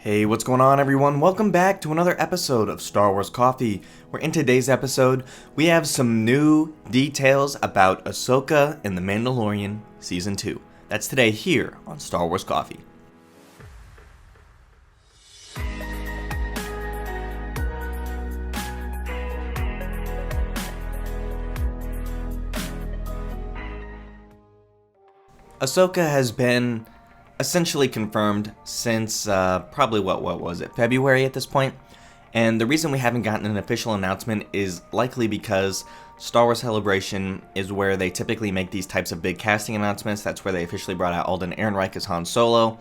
Hey, what's going on everyone? Welcome back to another episode of Star Wars Coffee, where in today's episode, we have some new details about Ashoka and the Mandalorian Season 2. That's today here on Star Wars Coffee. Ashoka has been essentially confirmed since probably what was it, February at this point. And the reason we haven't gotten an official announcement is likely because Star Wars Celebration is where they typically make these types of big casting announcements. That's where they officially brought out Alden Ehrenreich as Han Solo,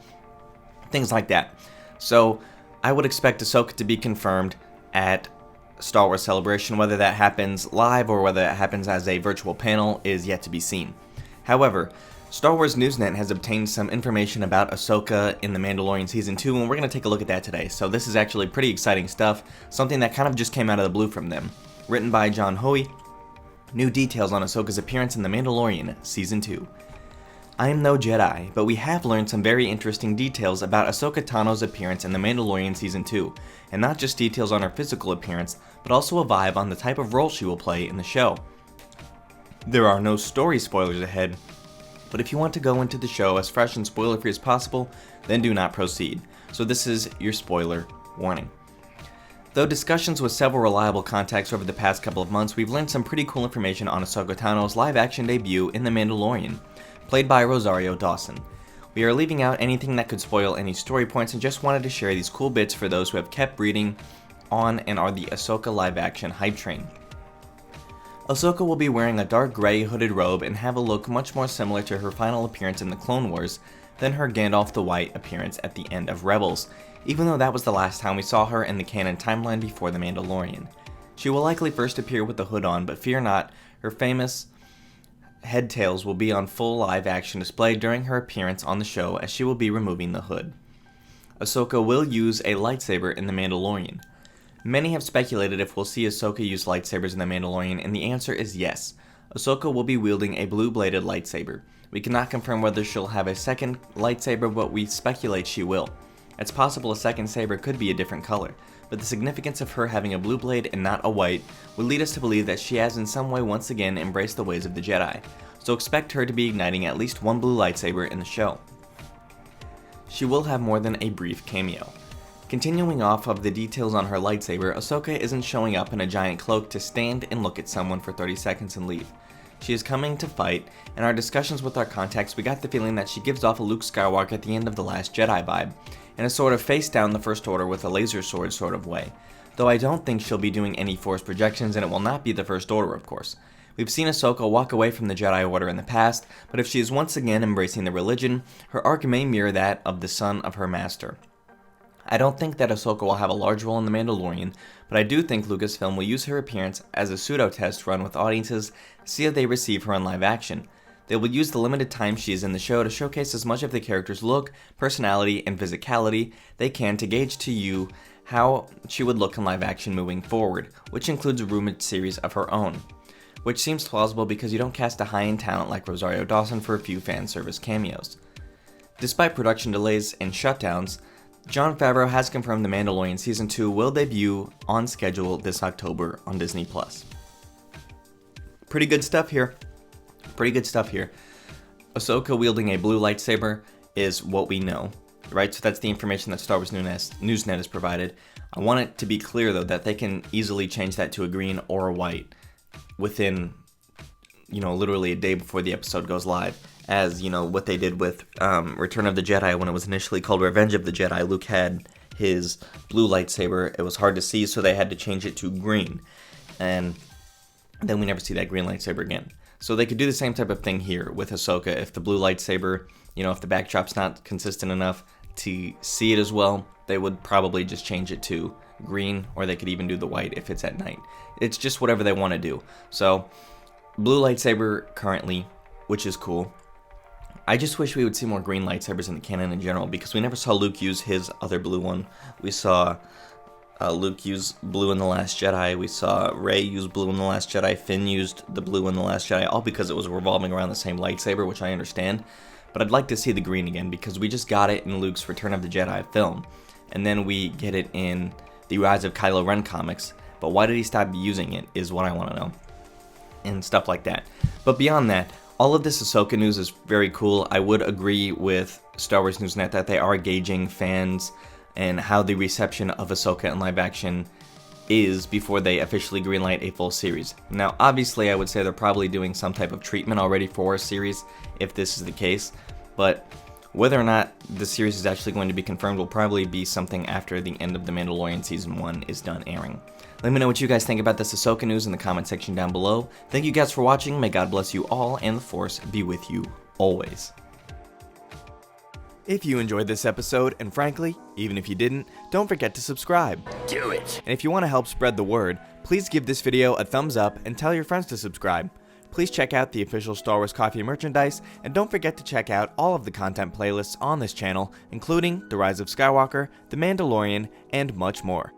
things like that. So I would expect Ashoka to be confirmed at Star Wars Celebration. Whether that happens live or whether it happens as a virtual panel is yet to be seen. However, Star Wars Newsnet has obtained some information about Ashoka in The Mandalorian Season 2, and we're going to take a look at that today. So this is actually pretty exciting stuff, something that kind of just came out of the blue from them. Written by John Hoey, new details on Ashoka's appearance in The Mandalorian Season 2. I am no Jedi, but we have learned some very interesting details about Ashoka Tano's appearance in The Mandalorian Season 2, and not just details on her physical appearance, but also a vibe on the type of role she will play in the show. There are no story spoilers ahead, but if you want to go into the show as fresh and spoiler-free as possible, then do not proceed. So this is your spoiler warning. Though discussions with several reliable contacts over the past couple of months, we've learned some pretty cool information on Ashoka Tano's live-action debut in The Mandalorian, played by Rosario Dawson. We are leaving out anything that could spoil any story points and just wanted to share these cool bits for those who have kept reading on and are the Ashoka live-action hype train. Ashoka will be wearing a dark gray hooded robe and have a look much more similar to her final appearance in the Clone Wars than her Gandalf the White appearance at the end of Rebels, even though that was the last time we saw her in the canon timeline before The Mandalorian. She will likely first appear with the hood on, but fear not, her famous head tails will be on full live action display during her appearance on the show, as she will be removing the hood. Ashoka will use a lightsaber in The Mandalorian. Many have speculated if we'll see Ashoka use lightsabers in The Mandalorian, and the answer is yes. Ashoka will be wielding a blue-bladed lightsaber. We cannot confirm whether she'll have a second lightsaber, but we speculate she will. It's possible a second saber could be a different color, but the significance of her having a blue blade and not a white would lead us to believe that she has in some way once again embraced the ways of the Jedi, so expect her to be igniting at least one blue lightsaber in the show. She will have more than a brief cameo. Continuing off of the details on her lightsaber, Ashoka isn't showing up in a giant cloak to stand and look at someone for 30 seconds and leave. She is coming to fight. In our discussions with our contacts, we got the feeling that she gives off a Luke Skywalker at the end of The Last Jedi vibe, in a sort of face down the First Order with a laser sword sort of way. Though I don't think she'll be doing any Force projections, and it will not be the First Order, of course. We've seen Ashoka walk away from the Jedi Order in the past, but if she is once again embracing the religion, her arc may mirror that of the son of her master. I don't think that Ashoka will have a large role in The Mandalorian, but I do think Lucasfilm will use her appearance as a pseudo-test run with audiences to see how they receive her in live action. They will use the limited time she is in the show to showcase as much of the character's look, personality, and physicality they can to gauge to you how she would look in live action moving forward, which includes a rumored series of her own. Which seems plausible because you don't cast a high-end talent like Rosario Dawson for a few fan service cameos. Despite production delays and shutdowns, Jon Favreau has confirmed The Mandalorian Season 2 will debut on schedule this October on Disney+. Pretty good stuff here. Ashoka wielding a blue lightsaber is what we know, right? So that's the information that Star Wars Newsnet has provided. I want it to be clear, though, that they can easily change that to a green or a white within, literally a day before the episode goes live. As, what they did with Return of the Jedi when it was initially called Revenge of the Jedi. Luke had his blue lightsaber. It was hard to see, so they had to change it to green. And then we never see that green lightsaber again. So they could do the same type of thing here with Ashoka. If the blue lightsaber, if the backdrop's not consistent enough to see it as well, they would probably just change it to green, or they could even do the white if it's at night. It's just whatever they want to do. So, blue lightsaber currently, which is cool. I just wish we would see more green lightsabers in the canon in general, because we never saw Luke use his other blue one. We saw Luke use blue in The Last Jedi. We saw Rey use blue in The Last Jedi. Finn used the blue in The Last Jedi, all because it was revolving around the same lightsaber, which I understand. But I'd like to see the green again, because we just got it in Luke's Return of the Jedi film. and then we get it in the Rise of Kylo Ren comics, but why did he stop using it is what I want to know, and stuff like that. But beyond that, all of this Ahsoka news is very cool. I would agree with Star Wars News Net that they are gauging fans and how the reception of Ahsoka in live action is before they officially greenlight a full series. Now, obviously, I would say they're probably doing some type of treatment already for a series, if this is the case, but whether or not the series is actually going to be confirmed will probably be something after the end of The Mandalorian Season 1 is done airing. Let me know what you guys think about this Ahsoka news in the comment section down below. Thank you guys for watching, may God bless you all, and the Force be with you always. If you enjoyed this episode, and frankly, even if you didn't, don't forget to subscribe. Do it! And if you want to help spread the word, please give this video a thumbs up and tell your friends to subscribe. Please check out the official Star Wars Coffee merchandise, and don't forget to check out all of the content playlists on this channel, including The Rise of Skywalker, The Mandalorian, and much more.